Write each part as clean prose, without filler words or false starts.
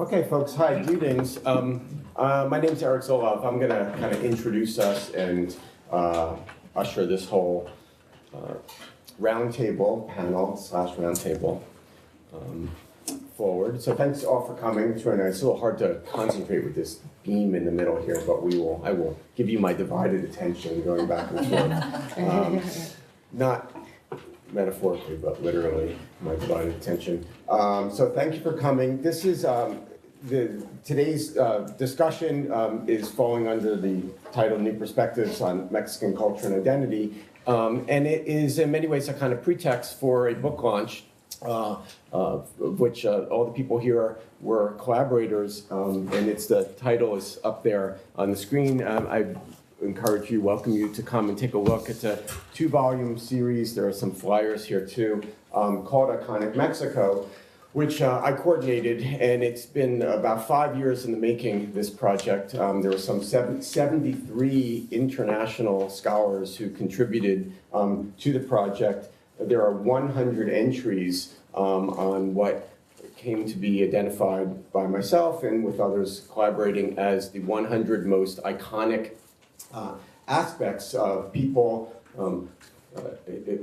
Okay, folks, hi, greetings. My name's Eric Zolov. I'm going to kind of introduce us and usher this whole roundtable, panel/roundtable forward. So thanks all for coming. It's really nice. It's a little hard to concentrate with this beam in the middle here, but I will give you my divided attention going back and forth. Not metaphorically, but literally, my divided attention. So thank you for coming. This is today's discussion is falling under the title "New Perspectives on Mexican Culture and Identity," and it is in many ways a kind of pretext for a book launch, of which all the people here were collaborators, and the title is up there on the screen. I encourage you, welcome you to come and take a look. It's a 2-volume series. There are some flyers here too, called Iconic Mexico, which I coordinated, and it's been about 5 years in the making, this project. There were some 73 international scholars who contributed to the project. There are 100 entries on what came to be identified by myself and with others collaborating as the 100 most iconic aspects of people,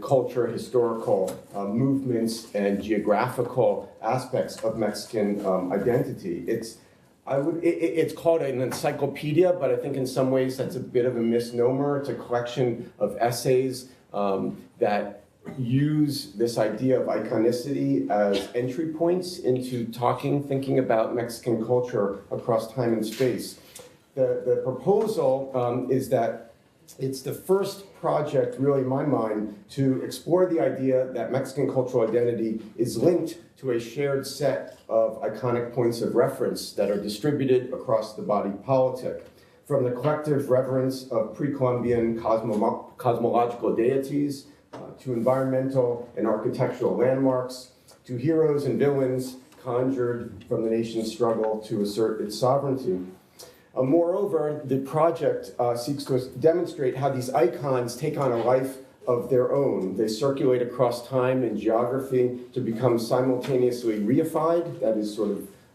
culture, historical movements, and geographical aspects of Mexican identity. It's called an encyclopedia, but I think in some ways that's a bit of a misnomer. It's a collection of essays that use this idea of iconicity as entry points into thinking about Mexican culture across time and space. The proposal is that it's the first project, really in my mind, to explore the idea that Mexican cultural identity is linked to a shared set of iconic points of reference that are distributed across the body politic, from the collective reverence of pre-Columbian cosmological deities, to environmental and architectural landmarks, to heroes and villains conjured from the nation's struggle to assert its sovereignty. Moreover, the project seeks to demonstrate how these icons take on a life of their own. They circulate across time and geography to become simultaneously reified, that is sort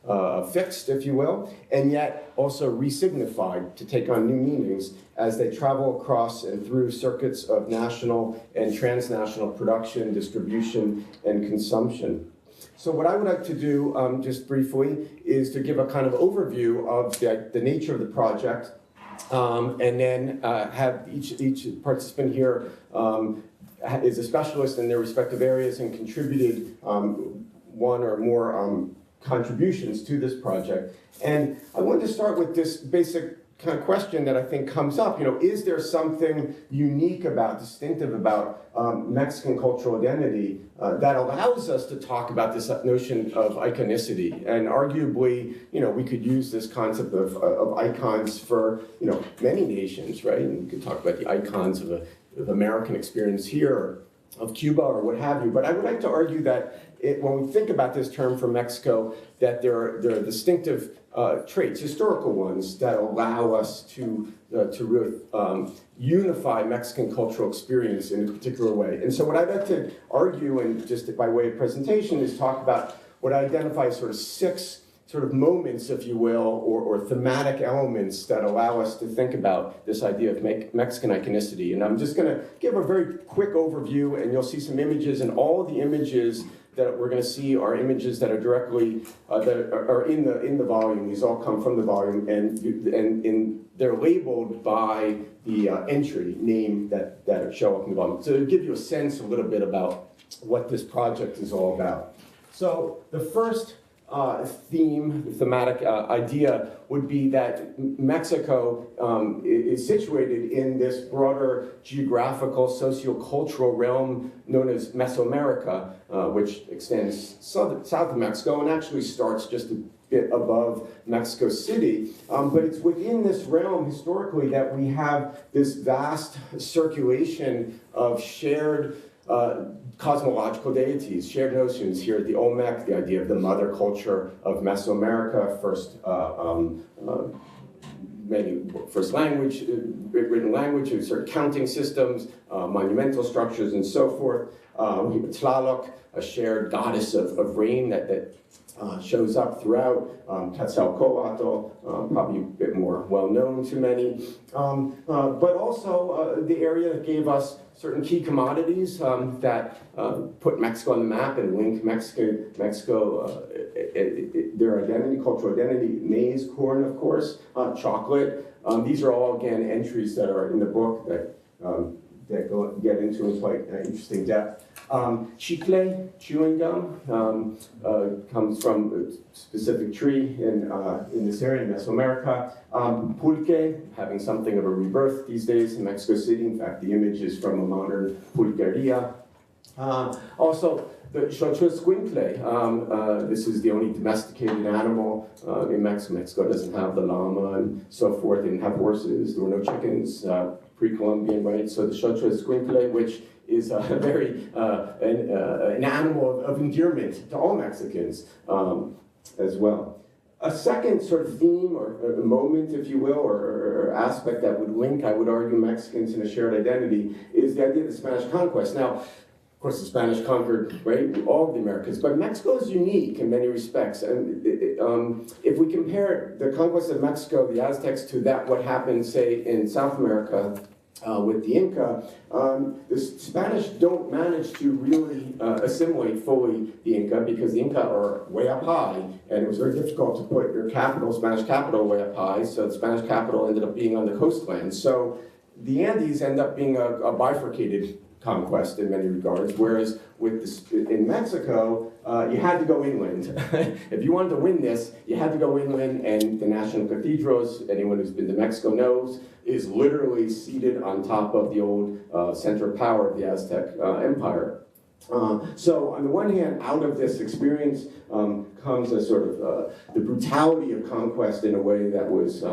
of fixed, if you will, and yet also resignified to take on new meanings as they travel across and through circuits of national and transnational production, distribution, and consumption. So what I would like to do, just briefly, is to give a kind of overview of the nature of the project, and then have each participant here is a specialist in their respective areas and contributed one or more contributions to this project. And I wanted to start with this basic kind of question that I think comes up. Is there something unique distinctive about Mexican cultural identity that allows us to talk about this notion of iconicity? And arguably, we could use this concept of icons for, many nations, right? And we could talk about the icons of American experience here, of Cuba, or what have you. But I would like to argue that when we think about this term for Mexico, that there are distinctive traits, historical ones, that allow us to really unify Mexican cultural experience in a particular way. And so what I'd like to argue, and just by way of presentation, is talk about what I identify as sort of 6 sort of moments, if you will, or thematic elements that allow us to think about this idea of Mexican iconicity. And I'm just going to give a very quick overview, and you'll see some images, and all the images that we're going to see are images that are directly that are in the volume. These all come from the volume, and they're labeled by the entry name that show up in the volume. So to give you a sense a little bit about what this project is all about. So the first thematic idea would be that Mexico is situated in this broader geographical, sociocultural realm known as Mesoamerica, which extends south of Mexico and actually starts just a bit above Mexico City. But it's within this realm historically that we have this vast circulation of shared cosmological deities, shared notions here at the Olmec, the idea of the mother culture of Mesoamerica, first language, written language, certain counting systems, monumental structures, and so forth. Tlaloc, a shared goddess of rain that shows up throughout. Quetzalcoatl, probably a bit more well-known to many, but also the area that gave us certain key commodities that put Mexico on the map and link Mexico their identity, cultural identity, maize, corn, of course, chocolate. These are all, again, entries that are in the book that get into in quite interesting depth. Chicle, chewing gum, comes from a specific tree in this area, in Mesoamerica. Pulque, having something of a rebirth these days in Mexico City. In fact, the image is from a modern pulqueria. Also, the xochoscuincle, this is the only domesticated animal in Mexico. Mexico doesn't have the llama and so forth. They didn't have horses. There were no chickens, pre-Columbian, right? So the xochoscuincle, which is a very an animal of endearment to all Mexicans as well. A second sort of theme or moment, if you will, or aspect that would link, I would argue, Mexicans in a shared identity is the idea of the Spanish conquest. Now, of course, the Spanish conquered, right, all of the Americas, but Mexico is unique in many respects. And if we compare the conquest of Mexico, the Aztecs, to what happened, say, in South America with the Inca, the Spanish don't manage to really assimilate fully the Inca because the Inca are way up high, and it was very difficult to put your capital, Spanish capital, way up high, so the Spanish capital ended up being on the coastline. So the Andes end up being a bifurcated conquest in many regards, whereas in Mexico, you had to go inland. If you wanted to win this, you had to go inland, and the national cathedrals, anyone who's been to Mexico knows, is literally seated on top of the old center of power of the Aztec Empire. So on the one hand, out of this experience comes a sort of the brutality of conquest in a way that was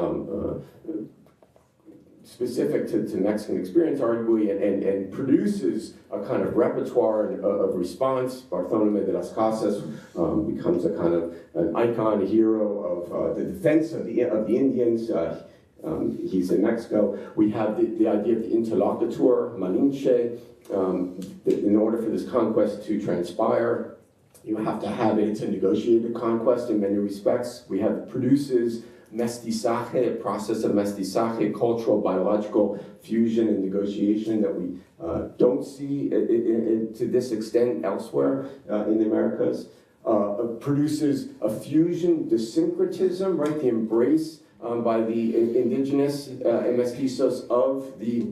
specific to Mexican experience, arguably, and produces a kind of repertoire of response. Bartolomé de las Casas becomes a kind of an icon, a hero of the defense of the Indians. He's in Mexico. We have the idea of the interlocutor, Malinche. In order for this conquest to transpire, you have to have it. It's a negotiated conquest in many respects. We have produces mestizaje, a process of mestizaje, cultural, biological fusion and negotiation that we don't see to this extent elsewhere in the Americas. Produces a fusion, the syncretism, right, the embrace by the indigenous mestizos of the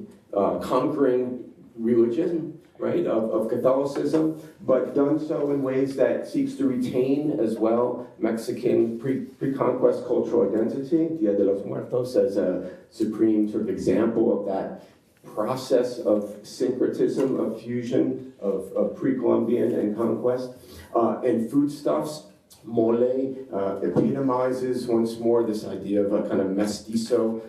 conquering religion, right, of Catholicism, but done so in ways that seeks to retain as well Mexican pre-conquest cultural identity. Dia de los Muertos as a supreme sort of example of that process of syncretism, of fusion, of pre-Columbian and conquest. And foodstuffs, mole epitomizes once more this idea of a kind of mestizo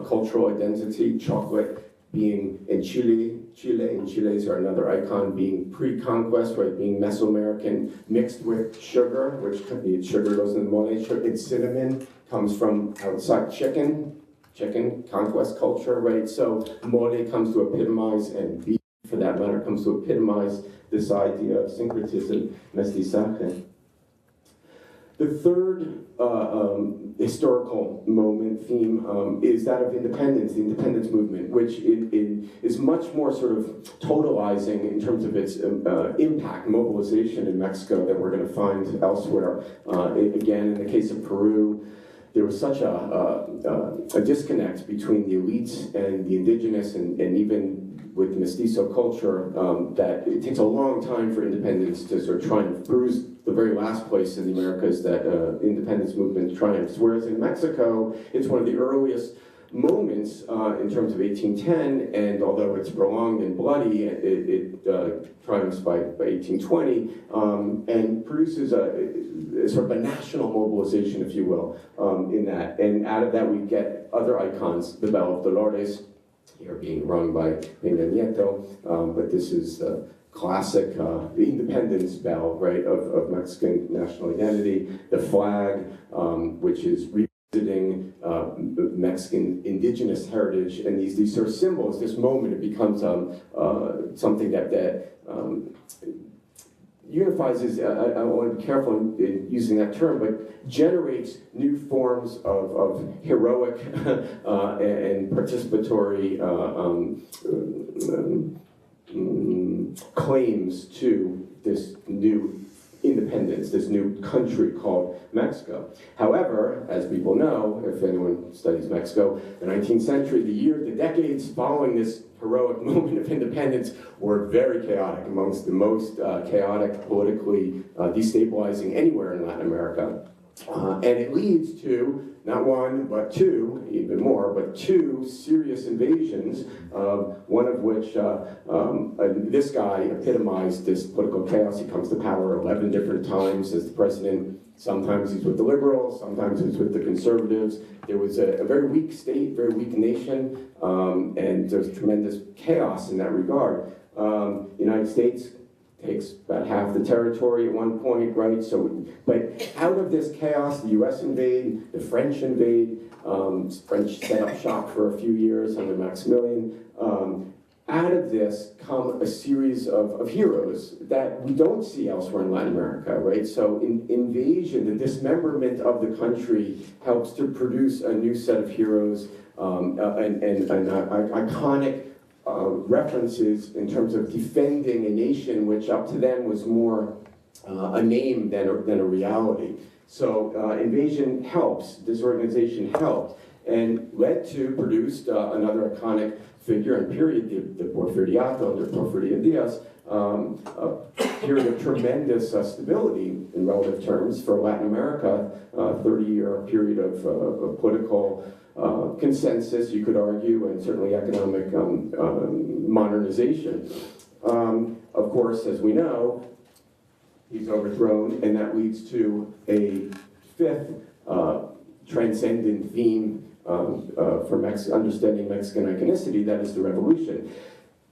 cultural identity, chocolate being in Chile, and Chiles are another icon, being pre-conquest, right, being Mesoamerican, mixed with sugar, which sugar goes in the mole, it's cinnamon, comes from outside chicken conquest culture, right? So mole comes to epitomize, and beef, for that matter, comes to epitomize this idea of syncretism, mestizaje. The third historical moment, theme, is that of independence, the independence movement, which is much more sort of totalizing in terms of its impact, mobilization in Mexico that we're going to find elsewhere. Again, in the case of Peru, there was such a disconnect between the elites and the indigenous, and even with mestizo culture, that it takes a long time for independence to sort of try and bruise the very last place in the Americas that independence movement triumphs. Whereas in Mexico, it's one of the earliest moments in terms of 1810, and although it's prolonged and bloody, it triumphs by 1820, and produces a sort of a national mobilization, if you will, in that. And out of that, we get other icons, the Bell of Dolores, here being rung by Peña Nieto, but this is the classic independence bell, right, of Mexican national identity. The flag, which is revisiting Mexican indigenous heritage, and these sort of symbols. This moment, it becomes something that unifies is, I want to be careful in using that term, but generates new forms of heroic and participatory claims to this new independence, this new country called Mexico. However, as people know, if anyone studies Mexico, the 19th century, the decades following this heroic moment of independence were very chaotic, amongst the most chaotic, politically destabilizing anywhere in Latin America. And it leads to not one, but two, even more, but two serious invasions, one of which, this guy epitomized this political chaos. He comes to power 11 different times as the president. Sometimes he's with the liberals, sometimes he's with the conservatives. There was a very weak state, very weak nation, and there's tremendous chaos in that regard. The United States takes about half the territory at one point, right? So, but out of this chaos, the U.S. invade, the French invade, French set up shop for a few years under Maximilian. Out of this come a series of heroes that we don't see elsewhere in Latin America, right? So invasion, the dismemberment of the country helps to produce a new set of heroes and iconic references in terms of defending a nation which up to then was more a name than a reality. So invasion helps, disorganization helped, and produced another iconic figure and period, the Porfiriato under Porfirio Diaz, a period of tremendous stability in relative terms for Latin America, 30-year period of political consensus, you could argue, and certainly economic modernization. Of course, as we know, he's overthrown, and that leads to a fifth transcendent theme for understanding Mexican iconicity, that is the revolution.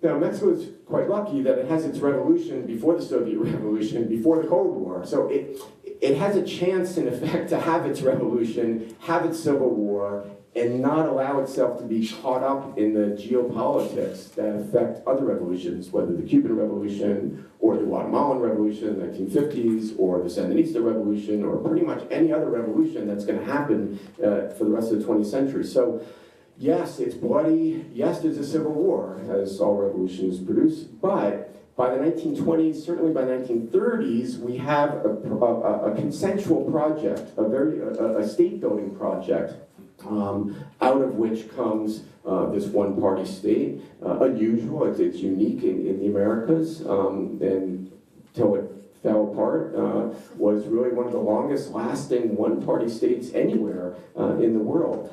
Now, Mexico is quite lucky that it has its revolution before the Soviet Revolution, before the Cold War. So it has a chance, in effect, to have its revolution, have its civil war, and not allow itself to be caught up in the geopolitics that affect other revolutions, whether the Cuban Revolution or the Guatemalan Revolution in the 1950s, or the Sandinista Revolution, or pretty much any other revolution that's going to happen for the rest of the 20th century. So, yes, it's bloody. Yes, there's a civil war, as all revolutions produce, but by the 1920s, certainly by the 1930s, we have a consensual project, a state-building project, out of which comes this one-party state. Unusual, it's unique in the Americas, and until it fell apart, was really one of the longest-lasting one-party states anywhere in the world.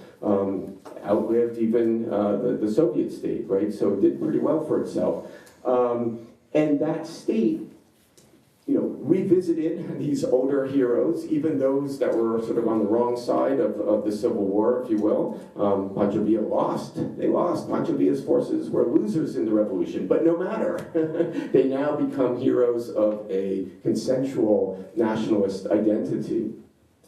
Outlived even the Soviet state, right? So it did pretty well for itself. And that state, revisited these older heroes, even those that were sort of on the wrong side of the Civil War, if you will. Pancho Villa lost. They lost. Pancho Villa's forces were losers in the revolution, but no matter. They now become heroes of a consensual nationalist identity.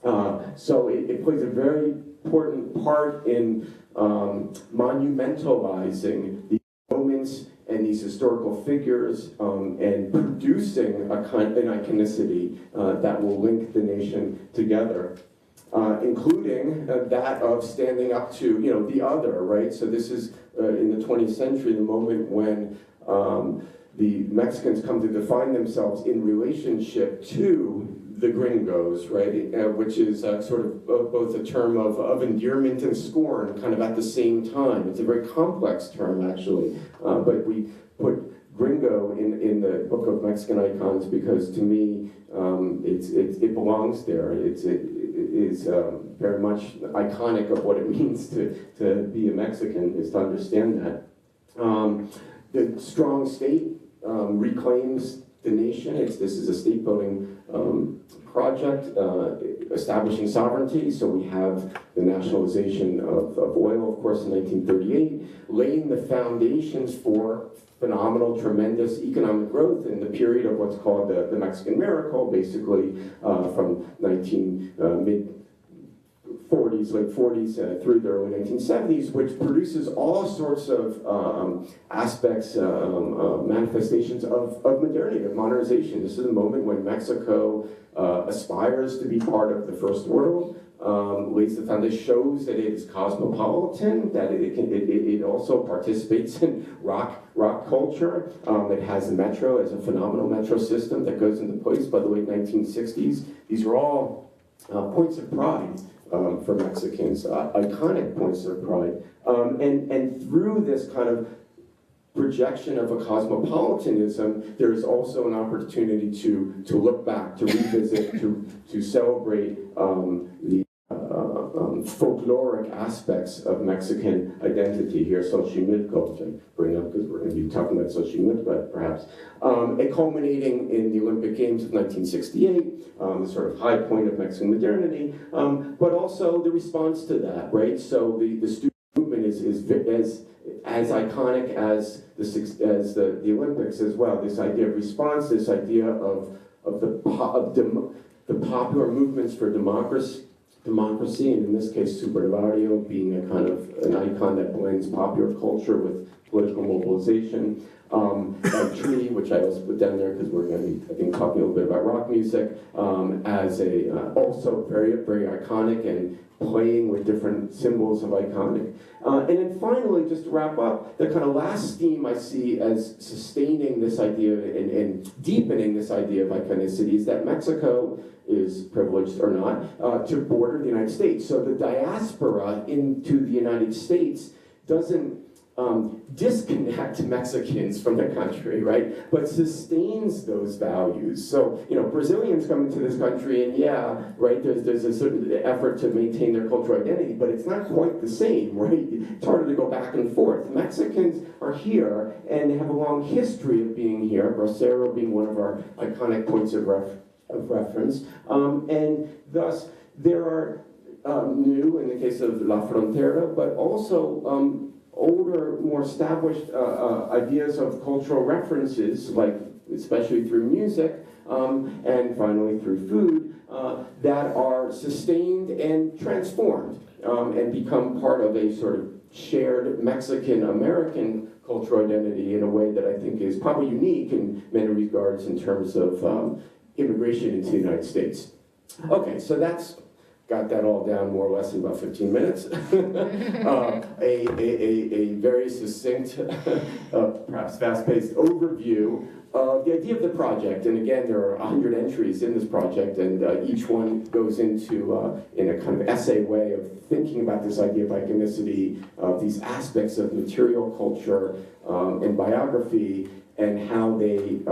So it plays a very important part in monumentalizing the moments and these historical figures, and producing an iconicity that will link the nation together, including that of standing up to the other, right? So this is in the 20th century, the moment when the Mexicans come to define themselves in relationship to the gringos, right? Which is sort of both a term of endearment and scorn, kind of at the same time. It's a very complex term, actually, but we put gringo in the book of Mexican icons because, to me, it belongs there. It is very much iconic of what it means to be a Mexican, is to understand that. The strong state reclaims the nation. This is a state-building project establishing sovereignty. So we have the nationalization of oil, of course, in 1938, laying the foundations for phenomenal, tremendous economic growth in the period of what's called the Mexican miracle, basically from mid-40s 40s, late 40s through the early 1970s, which produces all sorts of aspects, manifestations of modernity, of modernization. This is a moment when Mexico aspires to be part of the first world, lays the foundation, shows that it is cosmopolitan, that it also participates in rock culture. It has the metro as a phenomenal metro system that goes into place by the late 1960s. These are all points of pride for Mexicans, iconic points of pride. And through this kind of projection of a cosmopolitanism, there is also an opportunity to look back, to revisit, to celebrate the folkloric aspects of Mexican identity here, Xochimilco, which I bring up because we're going to be talking about Xochimilco perhaps, culminating in the Olympic Games of 1968, the sort of high point of Mexican modernity, but also the response to that, right? So the student movement is as iconic as the Olympics as well. This idea of response, this idea of the popular movements for democracy, and in this case, Super Barrio being a kind of an icon that blends popular culture with political mobilization. And Tree, which I also put down there because we're going to be, I think, talking a little bit about rock music, as a also very, very iconic and playing with different symbols of iconic. And then finally, just to wrap up, the kind of last theme I see as sustaining this idea and deepening this idea of iconicity is that Mexico is privileged or not to border the United States. So the diaspora into the United States doesn't disconnect Mexicans from the country, right? But sustains those values. So, you know, Brazilians come into this country and yeah, right, there's a certain effort to maintain their cultural identity, but it's not quite the same, right? It's harder to go back and forth. Mexicans are here and they have a long history of being here, Bracero being one of our iconic points of reference. And thus, there are new, in the case of La Frontera, but also older, more established ideas of cultural references, like especially through music, and finally through food, that are sustained and transformed and become part of a sort of shared Mexican-American cultural identity in a way that I think is probably unique in many regards in terms of immigration into the United States. Okay, so that's got that all down more or less in about 15 minutes. A very succinct, perhaps fast-paced overview of the idea of the project. And again, there are 100 entries in this project, and each one goes into, in a kind of essay way of thinking about this idea of iconicity, these aspects of material culture and biography, and how they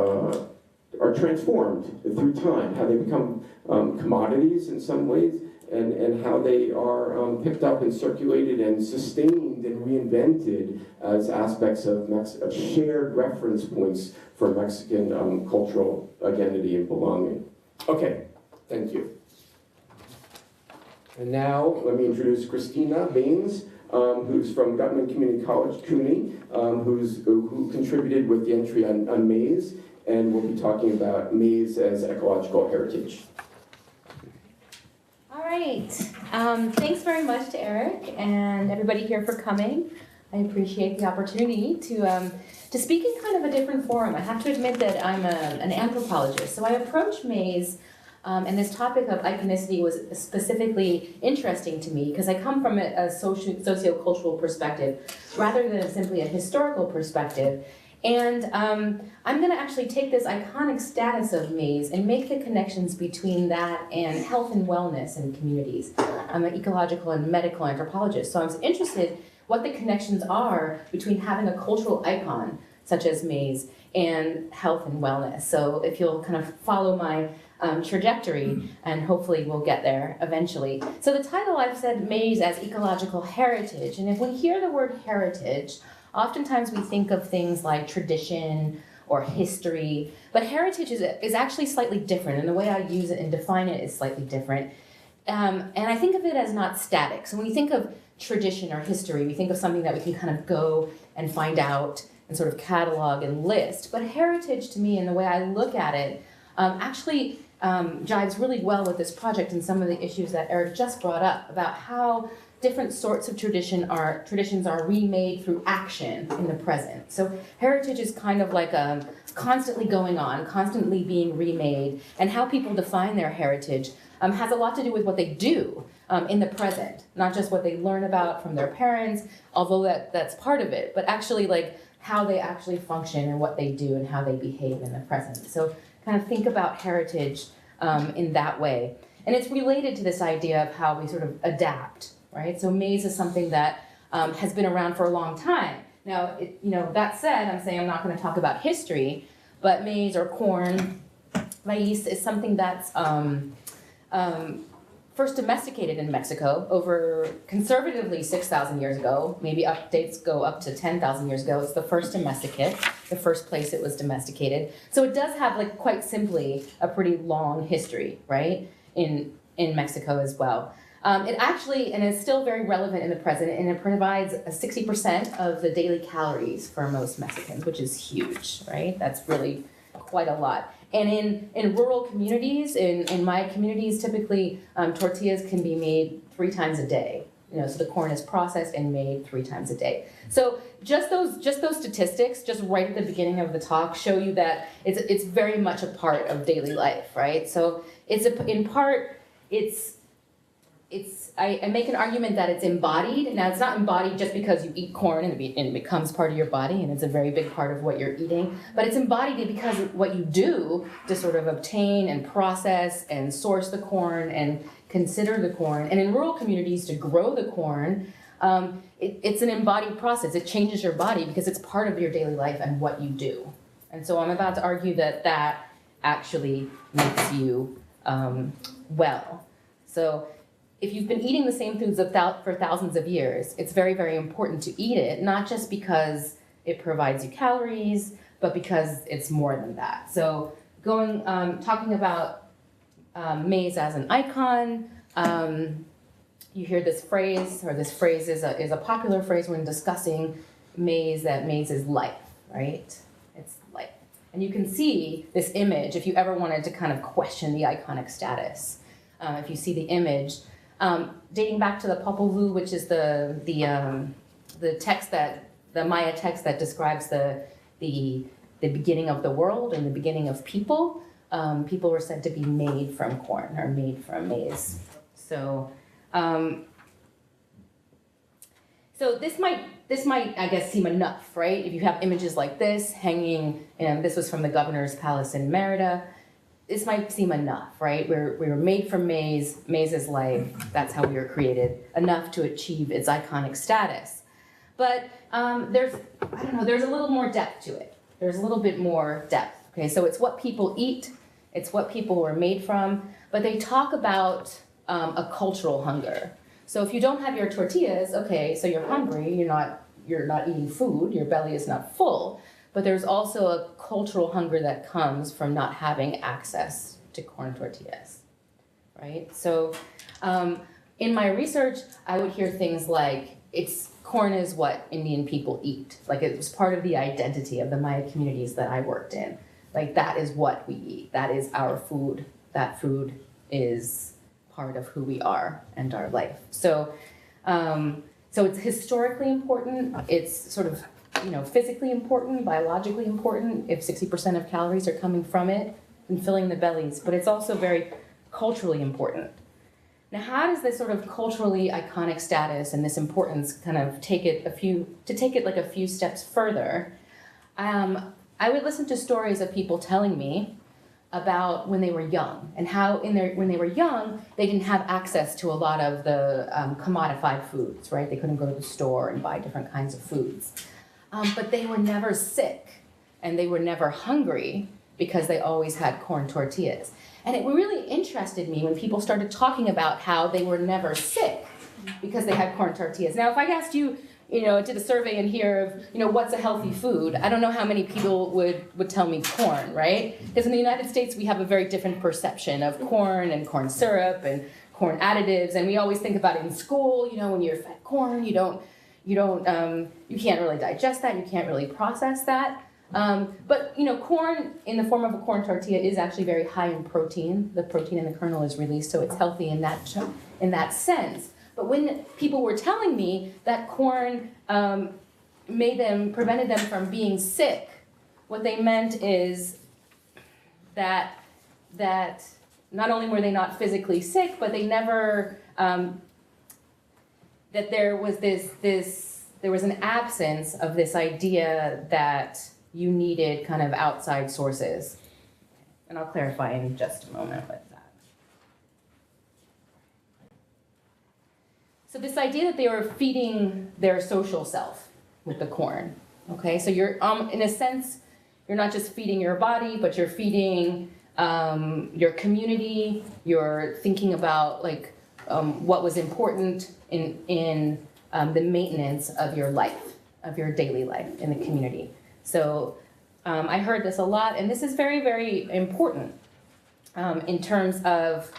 are transformed through time, how they become commodities in some ways, and how they are picked up and circulated and sustained and reinvented as aspects of shared reference points for Mexican cultural identity and belonging. Okay, thank you. And now let me introduce Kristina Baines, who's from Guttman Community College, CUNY, who contributed with the entry on maize, and we'll be talking about maize as ecological heritage. All right. Thanks very much to Eric and everybody here for coming. I appreciate the opportunity to speak in kind of a different forum. I have to admit that I'm an anthropologist, so I approach maize, and this topic of iconicity was specifically interesting to me because I come from a socio-cultural perspective rather than simply a historical perspective. And I'm going to actually take this iconic status of maize and make the connections between that and health and wellness in communities. I'm an ecological and medical anthropologist, so I was interested what the connections are between having a cultural icon, such as maize, and health and wellness. So if you'll kind of follow my trajectory, and hopefully we'll get there eventually. So the title, I've said maize as ecological heritage, and if we hear the word heritage, oftentimes we think of things like tradition or history, but heritage is actually slightly different, and the way I use it and define it is slightly different. And I think of it as not static. So when you think of tradition or history, we think of something that we can kind of go and find out and sort of catalog and list. But heritage to me, and the way I look at it, actually jives really well with this project and some of the issues that Eric just brought up about how different sorts of traditions are remade through action in the present. So heritage is kind of like constantly going on, constantly being remade, and how people define their heritage has a lot to do with what they do in the present, not just what they learn about from their parents, although that's part of it, but actually like how they actually function and what they do and how they behave in the present. So kind of think about heritage in that way. And it's related to this idea of how we sort of adapt, right? So maize is something that has been around for a long time. Now, that said, I'm saying I'm not going to talk about history, but maize or corn, maíz, is something that's first domesticated in Mexico over conservatively 6,000 years ago. Maybe updates go up to 10,000 years ago. It's the first domesticate, the first place it was domesticated. So it does have, like, quite simply, a pretty long history, right, in Mexico as well. It actually, and it's still very relevant in the present, and it provides 60% of the daily calories for most Mexicans, which is huge, right? That's really quite a lot. And in rural communities, in my communities, typically tortillas can be made 3 times a day. So the corn is processed and made 3 times a day. So just those statistics, just right at the beginning of the talk, show you that it's very much a part of daily life, right? So I make an argument that it's embodied. Now, it's not embodied just because you eat corn and it becomes part of your body, and it's a very big part of what you're eating, but it's embodied because of what you do to sort of obtain and process and source the corn and consider the corn. And in rural communities, to grow the corn, it's an embodied process. It changes your body because it's part of your daily life and what you do. And so I'm about to argue that actually makes you well. So if you've been eating the same foods for thousands of years, it's very, very important to eat it, not just because it provides you calories, but because it's more than that. So talking about maize as an icon, you hear this phrase, or this phrase is a popular phrase when discussing maize, that maize is life, right? It's life. And you can see this image if you ever wanted to kind of question the iconic status. If you see the image, dating back to the Popol Vuh, which is the text the Maya text that describes the beginning of the world and the beginning of people. People were said to be made from corn or made from maize. So this might I guess seem enough, right? If you have images like this hanging, this was from the governor's palace in Merida. This might seem enough, right? We were made from maize. Maize is life. That's how we were created. Enough to achieve its iconic status. But there's a little more depth to it. There's a little bit more depth. Okay, so it's what people eat. It's what people were made from. But they talk about a cultural hunger. So if you don't have your tortillas, okay, so you're hungry. You're not eating food. Your belly is not full. But there's also a cultural hunger that comes from not having access to corn tortillas, right? So in my research, I would hear things like, corn is what Indian people eat. Like, it was part of the identity of the Maya communities that I worked in. Like, that is what we eat. That is our food. That food is part of who we are and our life. So it's historically important. It's sort of physically important, biologically important, if 60% of calories are coming from it and filling the bellies, but it's also very culturally important. Now, how does this sort of culturally iconic status and this importance kind of take it like a few steps further? I would listen to stories of people telling me about when they were young and how when they were young, they didn't have access to a lot of the commodified foods, right? They couldn't go to the store and buy different kinds of foods. But they were never sick and they were never hungry because they always had corn tortillas. And it really interested me when people started talking about how they were never sick because they had corn tortillas. Now, if I asked you, did a survey in here of, what's a healthy food, I don't know how many people would tell me corn, right? Because in the United States, we have a very different perception of corn and corn syrup and corn additives. And we always think about it in school, when you're fed corn, you can't really digest that, you can't really process that. But corn in the form of a corn tortilla is actually very high in protein. The protein in the kernel is released, so it's healthy in that sense. But when people were telling me that corn prevented them from being sick, what they meant is that not only were they not physically sick, but they never that there was an absence of this idea that you needed kind of outside sources. And I'll clarify in just a moment with that. So this idea that they were feeding their social self with the corn, okay? So you're, in a sense, you're not just feeding your body, but you're feeding your community. You're thinking about what was important in the maintenance of your life, of your daily life in the community. So I heard this a lot, and this is very, very important in terms of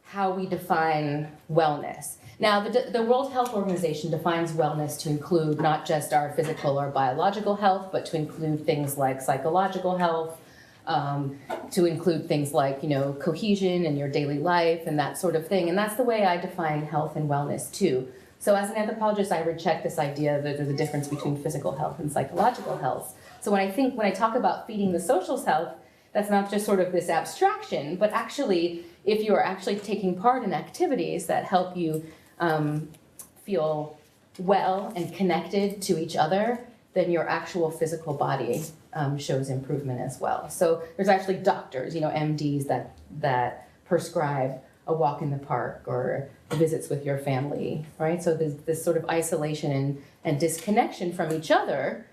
how we define wellness. Now, the World Health Organization defines wellness to include not just our physical or biological health, but to include things like psychological health, to include things like, cohesion in your daily life and that sort of thing. And that's the way I define health and wellness too. So as an anthropologist, I reject this idea that there's a difference between physical health and psychological health. So when I talk about feeding the social self, that's not just sort of this abstraction, but actually, if you're actually taking part in activities that help you feel well and connected to each other, then your actual physical body shows improvement as well. So there's actually doctors, MDs that prescribe a walk in the park or visits with your family, right? So there's this sort of isolation and disconnection from each other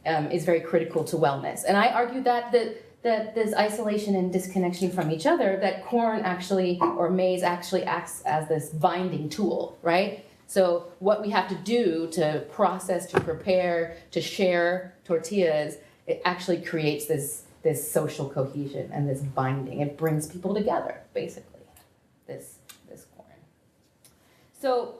is very critical to wellness. And I argue that this isolation and disconnection from each other, that corn actually, or maize actually acts as this binding tool, right? So what we have to do to process, to prepare, to share tortillas, it actually creates this social cohesion and this binding. It brings people together, basically, this corn. So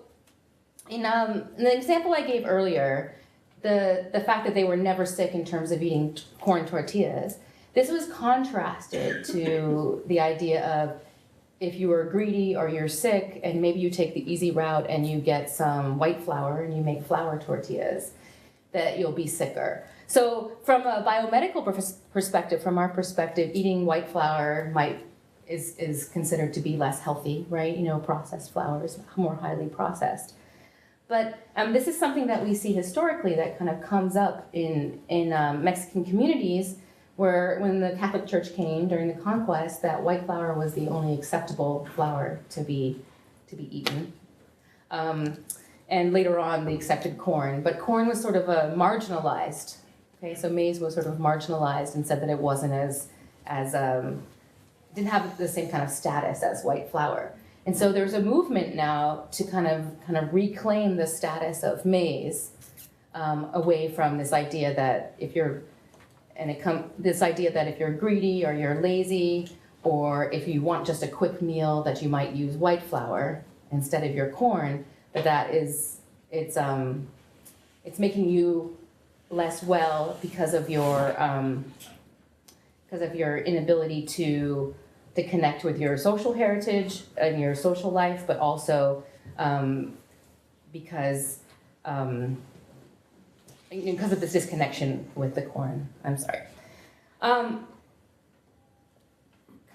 in the example I gave earlier, the fact that they were never sick in terms of eating corn tortillas, this was contrasted to the idea of if you were greedy or you're sick and maybe you take the easy route and you get some white flour and you make flour tortillas, that you'll be sicker. So from a biomedical perspective, from our perspective, eating white flour is considered to be less healthy, right? Processed flour is more highly processed. But this is something that we see historically that kind of comes up in Mexican communities, where when the Catholic Church came during the conquest, that white flour was the only acceptable flour to be eaten. And later on, they accepted corn. But corn was sort of marginalized. Okay, so maize was sort of marginalized and said that it wasn't as didn't have the same kind of status as white flour. And so there's a movement now to kind of reclaim the status of maize away from this idea that if you're greedy or you're lazy, or if you want just a quick meal, that you might use white flour instead of your corn. But it's making you less well because of your inability to connect with your social heritage and your social life, but also because of this disconnection with the corn. I'm sorry. Kind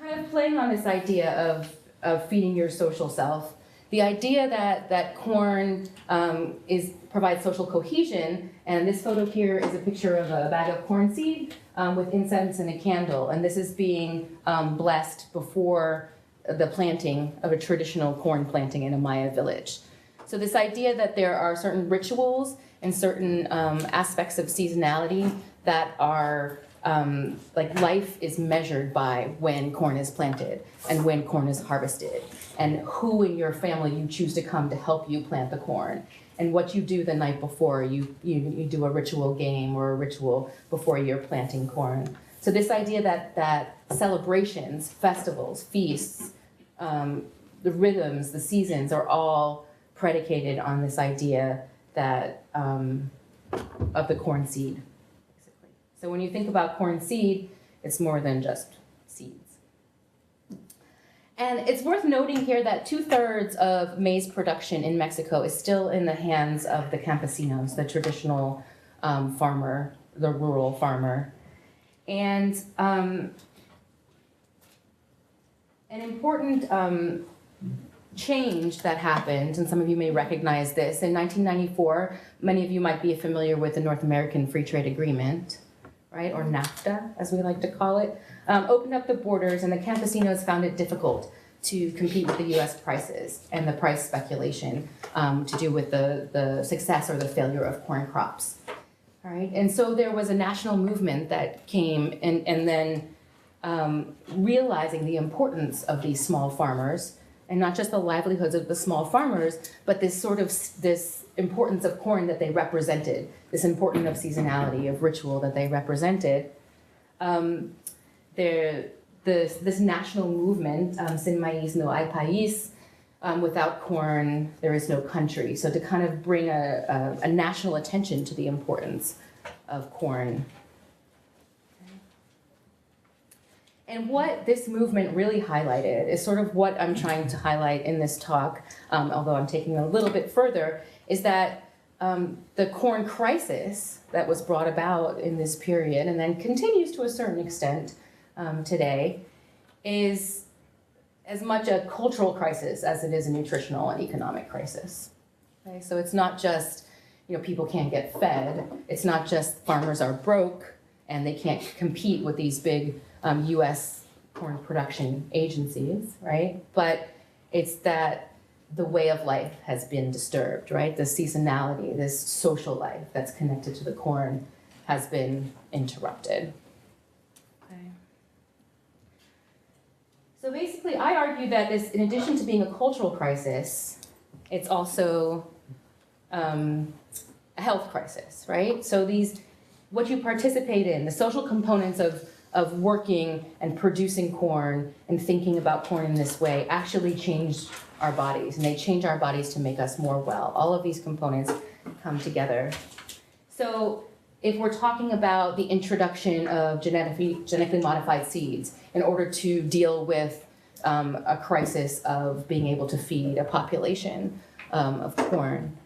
of playing on this idea of feeding your social self, the idea that corn provides social cohesion, and this photo here is a picture of a bag of corn seed with incense and a candle, and this is being blessed before the planting of a traditional corn planting in a Maya village. So this idea that there are certain rituals and certain aspects of seasonality that are like life is measured by when corn is planted and when corn is harvested, and who in your family you choose to come to help you plant the corn, and what you do the night before. You do a ritual game or a ritual before you're planting corn. So this idea that celebrations, festivals, feasts, the rhythms, the seasons are all predicated on this idea that of the corn seed So when you think about corn seed, it's more than just seeds. And it's worth noting here that 2/3 of maize production in Mexico is still in the hands of the campesinos, the traditional farmer, the rural farmer. And an important change that happened, and some of you may recognize this, in 1994, many of you might be familiar with the North American Free Trade Agreement, right, or NAFTA, as we like to call it, opened up the borders, and the campesinos found it difficult to compete with the US prices and the price speculation to do with the success or the failure of corn crops. All right, and so there was a national movement that came, and then realizing the importance of these small farmers, and not just the livelihoods of the small farmers, but this importance of corn that they represented, this importance of seasonality, of ritual that they represented. This national movement, sin maíz no hay país, without corn, there is no country. So to kind of bring a national attention to the importance of corn. And what this movement really highlighted is sort of what I'm trying to highlight in this talk, although I'm taking it a little bit further, is that the corn crisis that was brought about in this period, and then continues to a certain extent today, is as much a cultural crisis as it is a nutritional and economic crisis. Okay? So it's not just, people can't get fed. It's not just farmers are broke and they can't compete with these big U.S. corn production agencies, right? But it's that the way of life has been disturbed, right? The seasonality, this social life that's connected to the corn has been interrupted. Okay. So basically, I argue that this, in addition to being a cultural crisis, it's also a health crisis, right? So what you participate in, the social components of working and producing corn and thinking about corn in this way actually changed our bodies, and they change our bodies to make us more well. All of these components come together. So if we're talking about the introduction of genetically modified seeds in order to deal with a crisis of being able to feed a population of corn,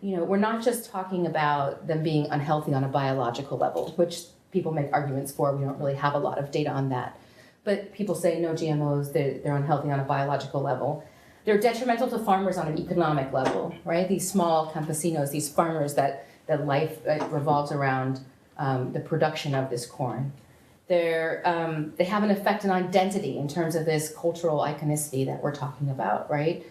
we're not just talking about them being unhealthy on a biological level, which people make arguments for. We don't really have a lot of data on that. But people say no GMOs, they're unhealthy on a biological level. They're detrimental to farmers on an economic level, right? These small campesinos, these farmers that life revolves around the production of this corn. They have an effect on identity in terms of this cultural iconicity that we're talking about, right?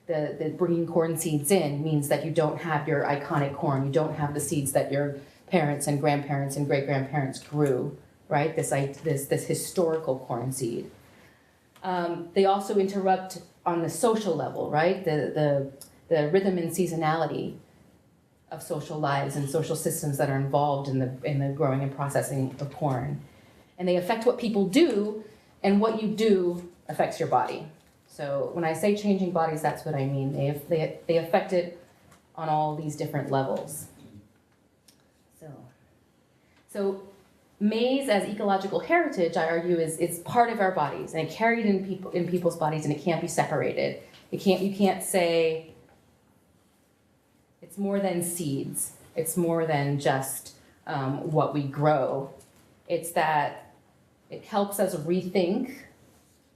The bringing corn seeds in means that you don't have your iconic corn. You don't have the seeds that your parents and grandparents and great-grandparents grew, right? This historical corn seed. They also interrupt on the social level, right? The rhythm and seasonality of social lives and social systems that are involved in the growing and processing of corn. And they affect what people do, and what you do affects your body. So when I say changing bodies, that's what I mean. They affect it on all these different levels. So maize as ecological heritage, I argue, is part of our bodies, and it carried in people's bodies, and it can't be separated. You can't say it's more than seeds. It's more than just what we grow. It's that it helps us rethink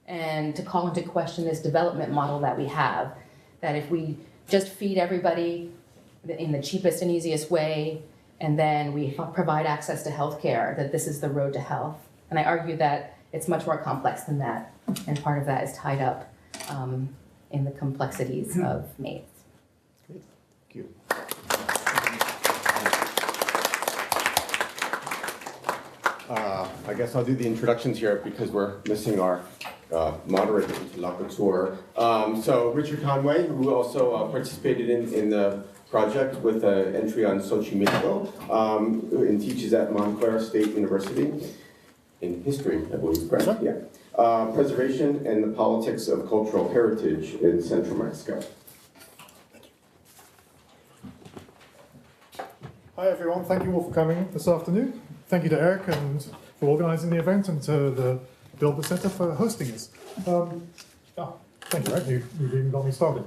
and to call into question this development model that we have, that if we just feed everybody in the cheapest and easiest way, and then we provide access to healthcare, that this is the road to health. And I argue that it's much more complex than that, and part of that is tied up in the complexities of maize. Great, thank you. I guess I'll do the introductions here because we're missing our moderator, interlocutor. So Richard Conway, who also participated in the project with an entry on Xochimilco, and teaches at Montclair State University in history, I believe, correct? Yeah. Preservation and the politics of cultural heritage in Central Mexico. Hi everyone, thank you all for coming this afternoon. thank you to Eric and for organising the event, and to the Bilber Centre for hosting us. Thank you, Eric. You've even got me started.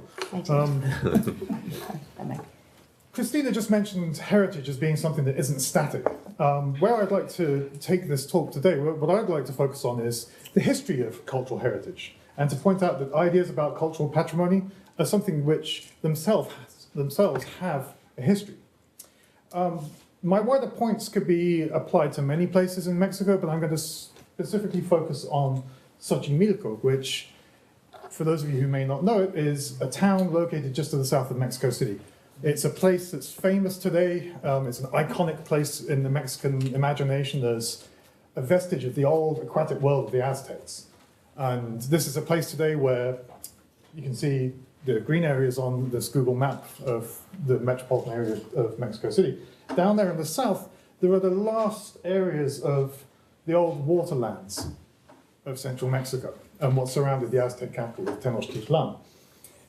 Kristina just mentioned heritage as being something that isn't static. Where I'd like to take this talk today, what I'd like to focus on is the history of cultural heritage, and to point out that ideas about cultural patrimony are something which themselves have a history. My wider points could be applied to many places in Mexico, but I'm going to specifically focus on Xochimilco, which, for those of you who may not know it, is a town located just to the south of Mexico City. It's a place that's famous today. It's an iconic place in the Mexican imagination. There's a vestige of the old aquatic world of the Aztecs. And this is a place today where you can see the green areas on this Google map of the metropolitan area of Mexico City. Down there in the south, there are the last areas of the old waterlands of central Mexico and what surrounded the Aztec capital of Tenochtitlan.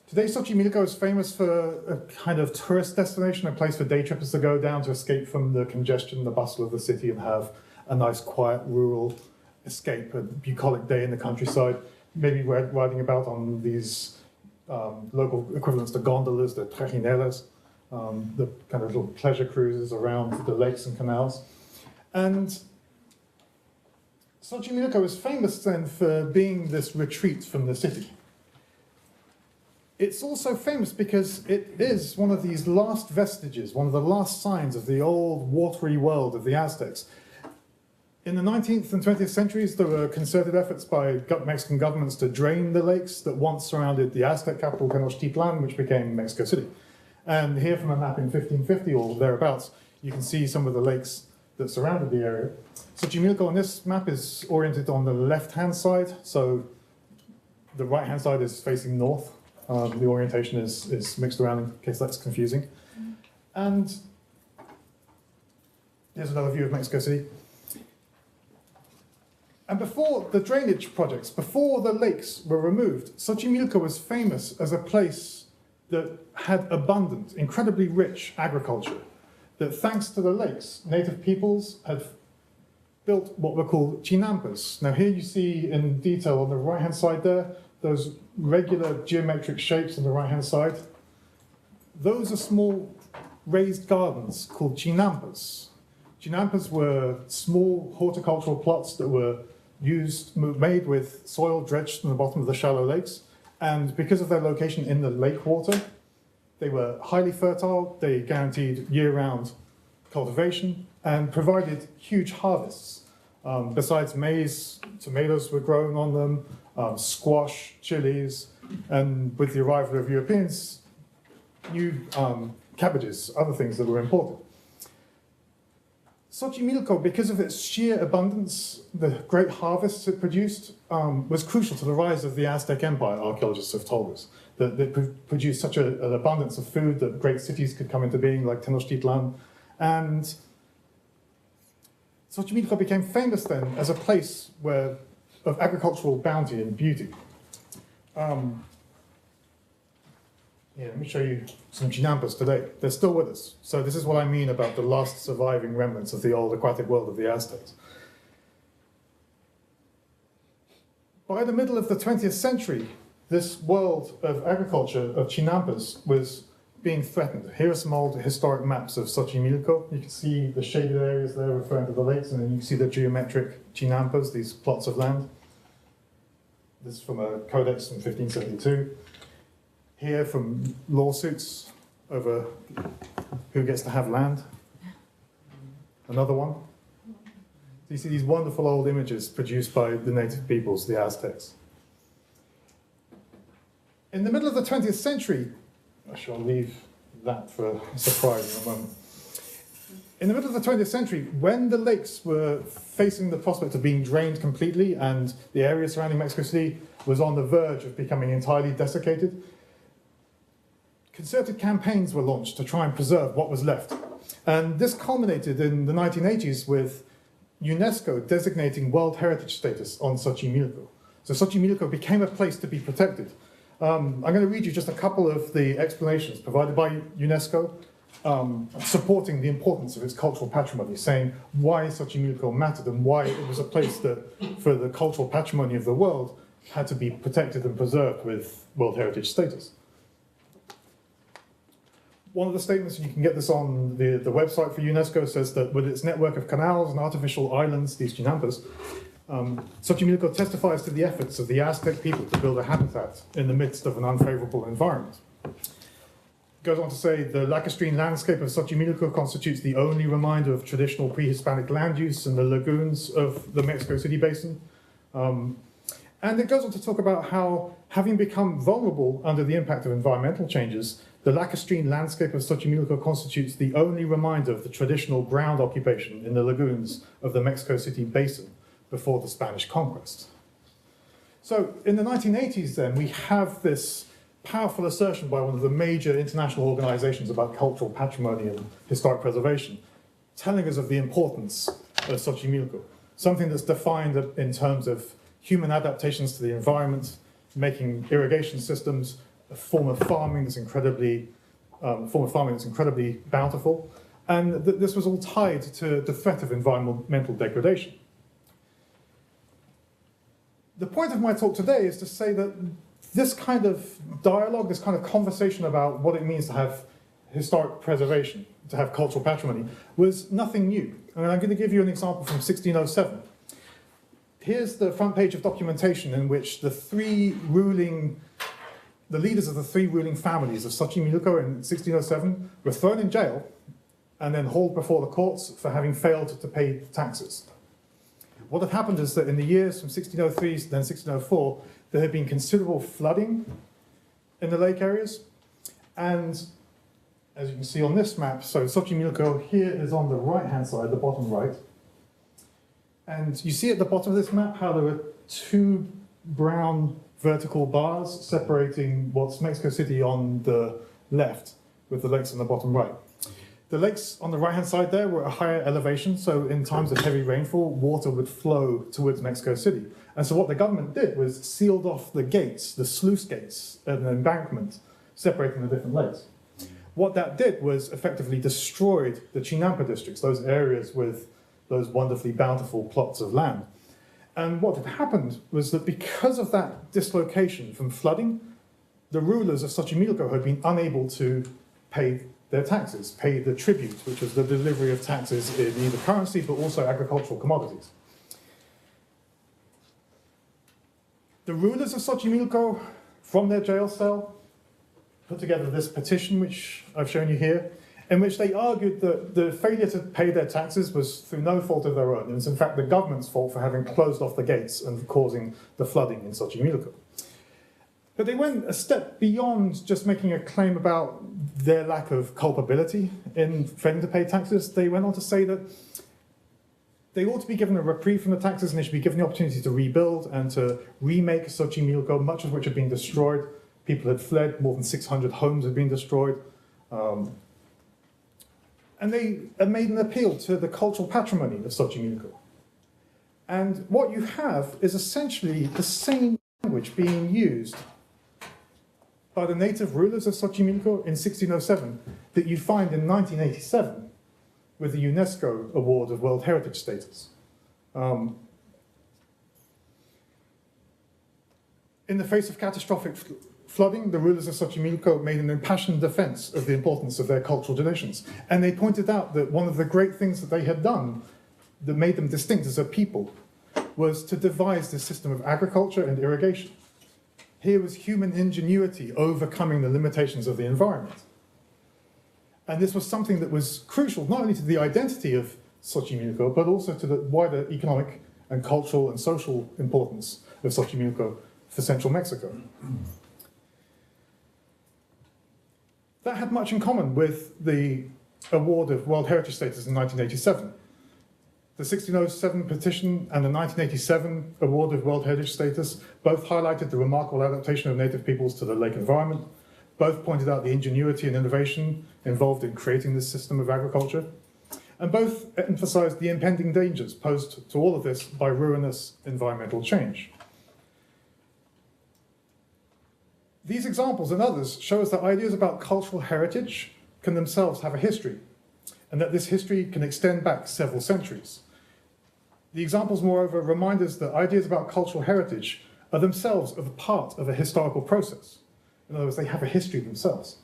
Today, Xochimilco is famous for a kind of tourist destination, a place for day trippers to go down to escape from the congestion, the bustle of the city, and have a nice, quiet, rural escape, a bucolic day in the countryside, maybe riding about on these local equivalents to gondolas, the trajineras, the kind of little pleasure cruises around the lakes and canals. And Xochimilco is famous then for being this retreat from the city. It's also famous because it is one of these last vestiges, one of the last signs of the old watery world of the Aztecs. In the 19th and 20th centuries, there were concerted efforts by Mexican governments to drain the lakes that once surrounded the Aztec capital, Tenochtitlan, which became Mexico City. And here from a map in 1550 or thereabouts, you can see some of the lakes that surrounded the area. Xochimilco on this map is oriented on the left-hand side, so the right-hand side is facing north. The orientation is mixed around in case that's confusing. And here's another view of Mexico City. And before the drainage projects, before the lakes were removed, Xochimilco was famous as a place that had abundant, incredibly rich agriculture. That thanks to the lakes, native peoples had built what were called chinampas. Now here you see in detail on the right-hand side there, those regular geometric shapes on the right-hand side. Those are small raised gardens called chinampas. Chinampas were small horticultural plots that were made with soil dredged from the bottom of the shallow lakes. And because of their location in the lake water, they were highly fertile, they guaranteed year-round cultivation, and provided huge harvests. Besides maize, tomatoes were grown on them, squash, chilies, and with the arrival of Europeans, new cabbages, other things that were imported. Xochimilco, because of its sheer abundance, the great harvests it produced, was crucial to the rise of the Aztec Empire, archaeologists have told us. That they produced such an abundance of food that great cities could come into being, like Tenochtitlan. And Xochimilco became famous then as a place of agricultural bounty and beauty. Let me show you some chinampas today. They're still with us. So this is what I mean about the last surviving remnants of the old aquatic world of the Aztecs. By the middle of the 20th century, this world of agriculture, of chinampas, was being threatened. Here are some old historic maps of Xochimilco. You can see the shaded areas there referring to the lakes, and then you can see the geometric chinampas, these plots of land. This is from a codex from 1572. Here from lawsuits over who gets to have land. Another one. So you see these wonderful old images produced by the native peoples, the Aztecs. In the middle of the 20th century, I shall leave that for a surprise in a moment. In the middle of the 20th century, when the lakes were facing the prospect of being drained completely and the area surrounding Mexico City was on the verge of becoming entirely desiccated, concerted campaigns were launched to try and preserve what was left. And this culminated in the 1980s with UNESCO designating World Heritage status on Xochimilco. So Xochimilco became a place to be protected. I'm going to read you just a couple of the explanations provided by UNESCO supporting the importance of its cultural patrimony, saying why Xochimilco mattered and why it was a place that, for the cultural patrimony of the world, had to be protected and preserved with World Heritage status. One of the statements, and you can get this on the website for UNESCO, says that with its network of canals and artificial islands, these chinampas, Xochimilco testifies to the efforts of the Aztec people to build a habitat in the midst of an unfavorable environment. Goes on to say the lacustrine landscape of Xochimilco constitutes the only reminder of traditional pre-Hispanic land use in the lagoons of the Mexico City basin. And it goes on to talk about how, having become vulnerable under the impact of environmental changes, the lacustrine landscape of Xochimilco constitutes the only reminder of the traditional ground occupation in the lagoons of the Mexico City basin before the Spanish conquest. So in the 1980s then, we have this powerful assertion by one of the major international organizations about cultural patrimony and historic preservation, telling us of the importance of Xochimilco, something that's defined in terms of human adaptations to the environment, making irrigation systems a form of farming that's incredibly bountiful, and this was all tied to the threat of environmental degradation. The point of my talk today is to say that this kind of dialogue, this kind of conversation about what it means to have historic preservation, to have cultural patrimony, was nothing new. And I'm going to give you an example from 1607. Here's the front page of documentation in which the leaders of the three ruling families of Xochimilco in 1607 were thrown in jail and then hauled before the courts for having failed to pay taxes. What had happened is that in the years from 1603 to then 1604, there had been considerable flooding in the lake areas. And as you can see on this map, so Xochimilco here is on the right-hand side, the bottom right. And you see at the bottom of this map how there are two brown vertical bars separating what's Mexico City on the left with the lakes on the bottom right. The lakes on the right-hand side there were at a higher elevation, so in times of heavy rainfall, water would flow towards Mexico City. And so what the government did was sealed off the gates, the sluice gates, and an embankment separating the different lakes. What that did was effectively destroyed the Chinampa districts, those areas with those wonderfully bountiful plots of land. And what had happened was that because of that dislocation from flooding, the rulers of Xochimilco had been unable to pay their taxes, pay the tribute, which was the delivery of taxes in either currency but also agricultural commodities. The rulers of Xochimilco, from their jail cell, put together this petition, which I've shown you here, in which they argued that the failure to pay their taxes was through no fault of their own. It was in fact the government's fault for having closed off the gates and causing the flooding in Xochimilco. But they went a step beyond just making a claim about their lack of culpability in failing to pay taxes. They went on to say that they ought to be given a reprieve from the taxes and they should be given the opportunity to rebuild and to remake Xochimilco, much of which had been destroyed. People had fled, more than 600 homes had been destroyed. And they made an appeal to the cultural patrimony of Xochimilco. And what you have is essentially the same language being used by the native rulers of Xochimilco in 1607 that you find in 1987 with the UNESCO Award of World Heritage status. In the face of catastrophic flooding, the rulers of Xochimilco made an impassioned defense of the importance of their cultural traditions. And they pointed out that one of the great things that they had done that made them distinct as a people was to devise this system of agriculture and irrigation. Here was human ingenuity overcoming the limitations of the environment. And this was something that was crucial not only to the identity of Xochimilco, but also to the wider economic and cultural and social importance of Xochimilco for central Mexico. That had much in common with the award of World Heritage status in 1987. The 1607 petition and the 1987 award of World Heritage status both highlighted the remarkable adaptation of native peoples to the lake environment, both pointed out the ingenuity and innovation involved in creating this system of agriculture, and both emphasized the impending dangers posed to all of this by ruinous environmental change. These examples and others show us that ideas about cultural heritage can themselves have a history, and that this history can extend back several centuries. The examples, moreover, remind us that ideas about cultural heritage are themselves a part of a historical process. In other words, they have a history themselves.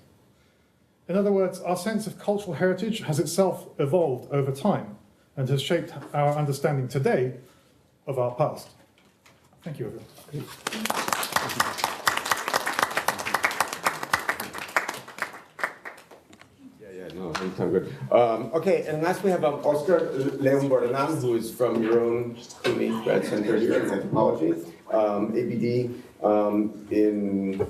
In other words, our sense of cultural heritage has itself evolved over time and has shaped our understanding today of our past. Thank you, everyone. No, I'm good. Okay, and last we have Oscar Leon Bordanam, who is from your own CUNY grad center here in anthropology, ABD in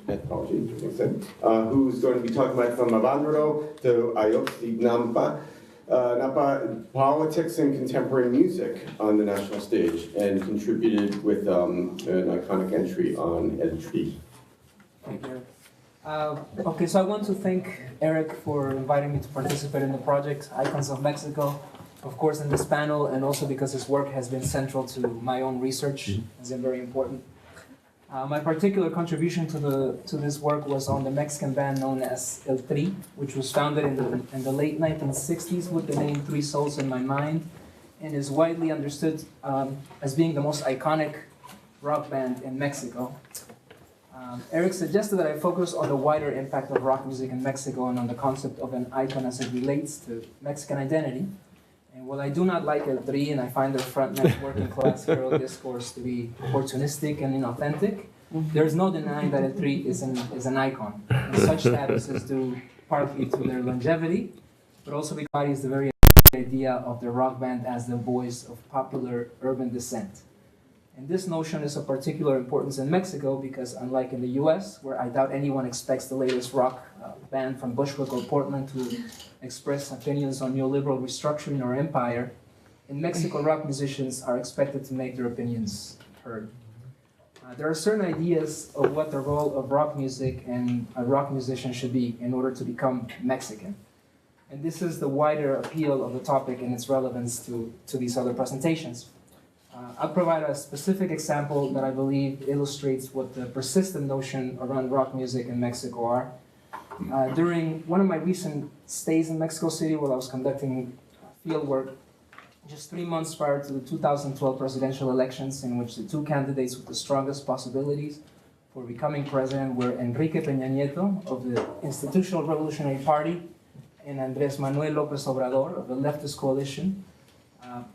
anthropology, I think so, who's going to be talking about from Avandro to Ayotzi Napa politics and contemporary music on the national stage, and contributed with an iconic entry on El Tri. Thank you. Okay, so I want to thank Eric for inviting me to participate in the project Icons of Mexico, of course in this panel, and also because his work has been central to my own research, has been very important. My particular contribution to this work was on the Mexican band known as El Tri, which was founded in the late 1960s with the name Three Souls in My Mind, and is widely understood as being the most iconic rock band in Mexico. Eric suggested that I focus on the wider impact of rock music in Mexico and on the concept of an icon as it relates to Mexican identity. And while I do not like El Tri and I find their frontman's working class hero discourse to be opportunistic and inauthentic, there is no denying that El Tri is an icon. And such status is due partly to their longevity, but also because it embodies the very idea of the rock band as the voice of popular urban dissent. And this notion is of particular importance in Mexico because, unlike in the US, where I doubt anyone expects the latest rock band from Bushwick or Portland to express opinions on neoliberal restructuring or empire, in Mexico, rock musicians are expected to make their opinions heard. There are certain ideas of what the role of rock music and a rock musician should be in order to become Mexican. And this is the wider appeal of the topic and its relevance to these other presentations. I'll provide a specific example that I believe illustrates what the persistent notion around rock music in Mexico are. During one of my recent stays in Mexico City while I was conducting field work, just 3 months prior to the 2012 presidential elections, in which the two candidates with the strongest possibilities for becoming president were Enrique Peña Nieto of the Institutional Revolutionary Party and Andrés Manuel López Obrador of the leftist coalition,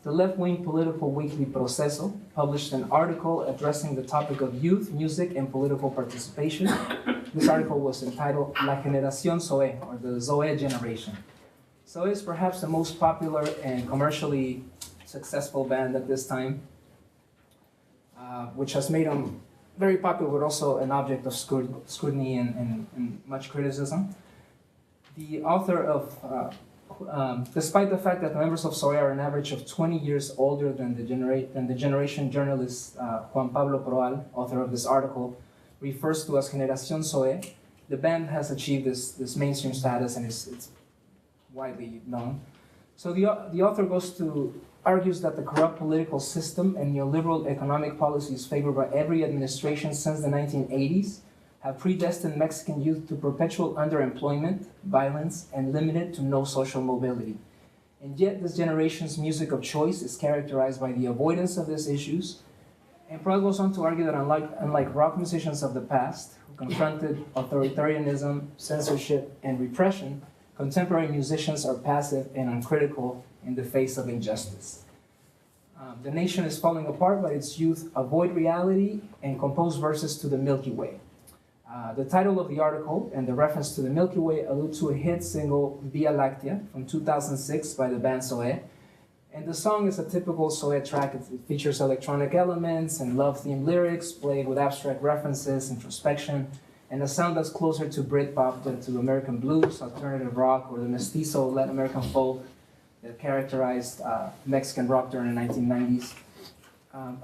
the left-wing political weekly Proceso published an article addressing the topic of youth, music, and political participation. This article was entitled La Generación Zoe, or the Zoe Generation. Zoe is perhaps the most popular and commercially successful band at this time, which has made them very popular, but also an object of scrutiny and much criticism. The author of despite the fact that the members of Zoe are an average of 20 years older than the generation journalist Juan Pablo Proal, author of this article, refers to as Generación Zoe, the band has achieved this mainstream status and it's widely known. So the author argues that the corrupt political system and neoliberal economic policies favored by every administration since the 1980s have predestined Mexican youth to perpetual underemployment, violence, and limited to no social mobility. And yet this generation's music of choice is characterized by the avoidance of these issues. And Proud goes on to argue that unlike rock musicians of the past, who confronted authoritarianism, censorship, and repression, contemporary musicians are passive and uncritical in the face of injustice. The nation is falling apart, but its youth avoid reality and compose verses to the Milky Way. The title of the article and the reference to the Milky Way allude to a hit single, Via Láctea, from 2006 by the band Zoe. And the song is a typical Zoe track. It features electronic elements and love-themed lyrics, played with abstract references, introspection, and a sound that's closer to Britpop than to American blues, alternative rock, or the mestizo Latin American folk that characterized Mexican rock during the 1990s.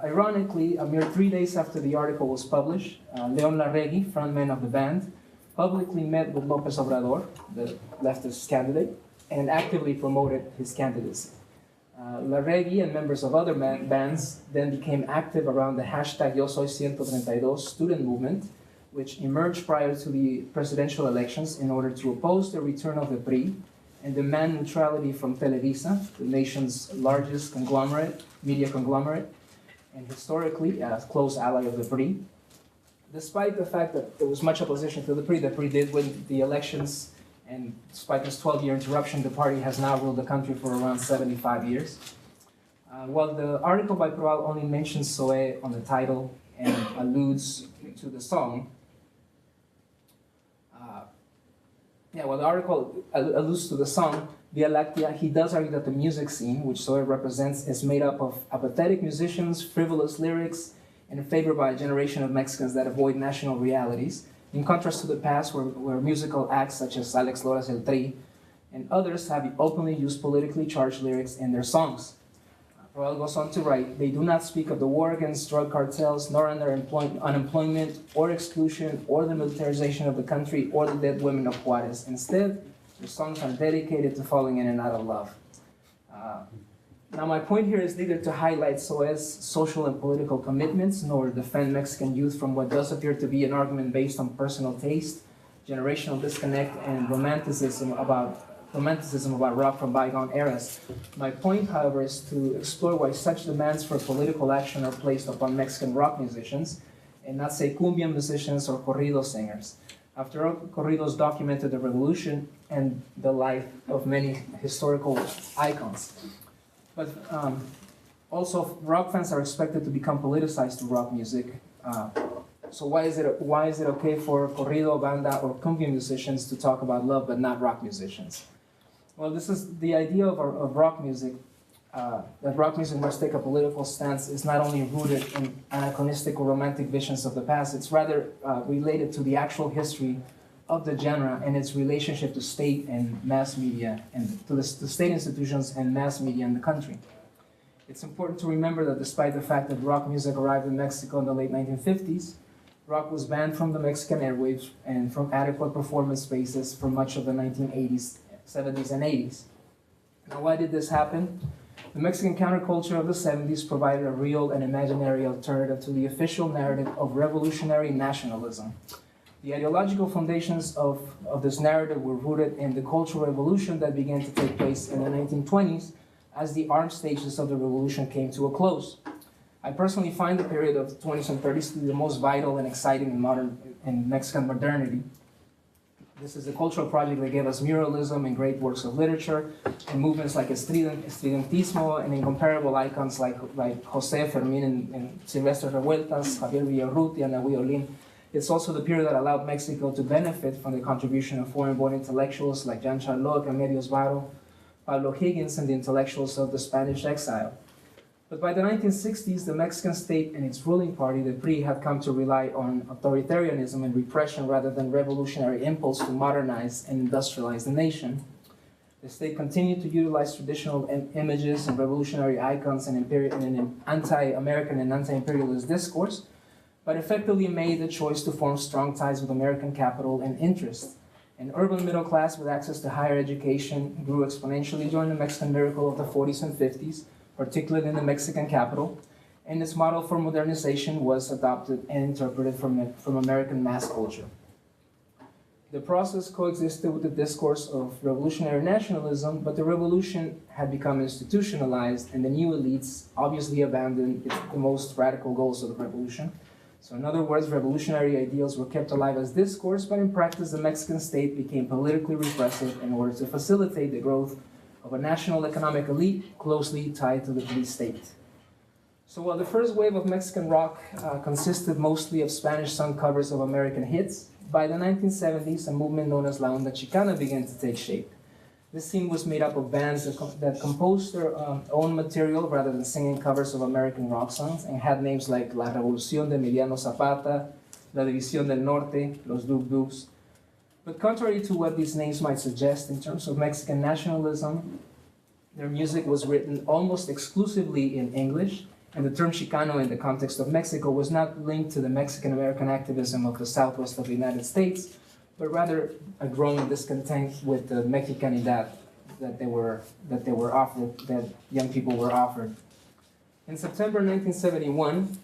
Ironically, a mere 3 days after the article was published, Leon Larregui, frontman of the band, publicly met with López Obrador, the leftist candidate, and actively promoted his candidacy. Larregui and members of other bands then became active around the hashtag Yo Soy 132 student movement, which emerged prior to the presidential elections in order to oppose the return of the PRI and demand neutrality from Televisa, the nation's largest media conglomerate, and historically a close ally of the PRI. Despite the fact that there was much opposition to the PRI did win the elections, and despite this 12-year interruption, the party has now ruled the country for around 75 years. While the article by Proal only mentions Soe on the title and alludes to the song, while the article alludes to the song, Via Lactea, he does argue that the music scene, which Soe represents, is made up of apathetic musicians, frivolous lyrics, and favored by a generation of Mexicans that avoid national realities, in contrast to the past where musical acts such as Alex Lora's El Tri and others have openly used politically charged lyrics in their songs. Proal goes on to write, they do not speak of the war against drug cartels, nor on their unemployment or exclusion or the militarization of the country or the dead women of Juarez. Instead, their songs are dedicated to falling in and out of love. Now my point here is neither to highlight Soe's social and political commitments, nor defend Mexican youth from what does appear to be an argument based on personal taste, generational disconnect, and romanticism about rock from bygone eras. My point, however, is to explore why such demands for political action are placed upon Mexican rock musicians, and not say cumbia musicians or corrido singers. After all, corridos documented the revolution and the life of many historical icons. But also, rock fans are expected to become politicized through rock music. So why is it okay for corrido, banda, or cumbia musicians to talk about love, but not rock musicians? Well, this is the idea of rock music, that rock music must take a political stance is not only rooted in anachronistic or romantic visions of the past, it's rather related to the actual history of the genre and its relationship to state and mass media, and to the state institutions and mass media in the country. It's important to remember that despite the fact that rock music arrived in Mexico in the late 1950s, rock was banned from the Mexican airwaves and from adequate performance spaces for much of the 1980s, 70s, and 80s. Now, why did this happen? The Mexican counterculture of the 70s provided a real and imaginary alternative to the official narrative of revolutionary nationalism. The ideological foundations of this narrative were rooted in the cultural revolution that began to take place in the 1920s as the armed stages of the revolution came to a close. I personally find the period of the 20s and 30s to be the most vital and exciting in Mexican modernity. This is a cultural project that gave us muralism and great works of literature, and movements like estudiantismo and incomparable icons like José Fermín and Silvestre Revueltas, Javier Villarrutia, and Nahui Olin. It's also the period that allowed Mexico to benefit from the contribution of foreign-born intellectuals like Jean Charlotte, Remedios Varo, Pablo Higgins, and the intellectuals of the Spanish exile. But by the 1960s, the Mexican state and its ruling party, the PRI, had come to rely on authoritarianism and repression rather than revolutionary impulse to modernize and industrialize the nation. The state continued to utilize traditional images and revolutionary icons in an anti-American and anti-imperialist discourse, but effectively made the choice to form strong ties with American capital and interest. An urban middle class with access to higher education grew exponentially during the Mexican miracle of the 40s and 50s, particularly in the Mexican capital, and its model for modernization was adopted and interpreted from American mass culture. The process coexisted with the discourse of revolutionary nationalism, but the revolution had become institutionalized, and the new elites obviously abandoned the most radical goals of the revolution. So in other words, revolutionary ideals were kept alive as discourse, but in practice the Mexican state became politically repressive in order to facilitate the growth of a national economic elite closely tied to the police state. So while the first wave of Mexican rock consisted mostly of Spanish song covers of American hits, by the 1970s a movement known as La Onda Chicana began to take shape. This scene was made up of bands that composed their own material rather than singing covers of American rock songs, and had names like La Revolución de Emiliano Zapata, La División del Norte, Los Duk Duks. But contrary to what these names might suggest in terms of Mexican nationalism, their music was written almost exclusively in English, and the term Chicano in the context of Mexico was not linked to the Mexican-American activism of the southwest of the United States, but rather a growing discontent with the Mexicanidad that young people were offered. In September 1971,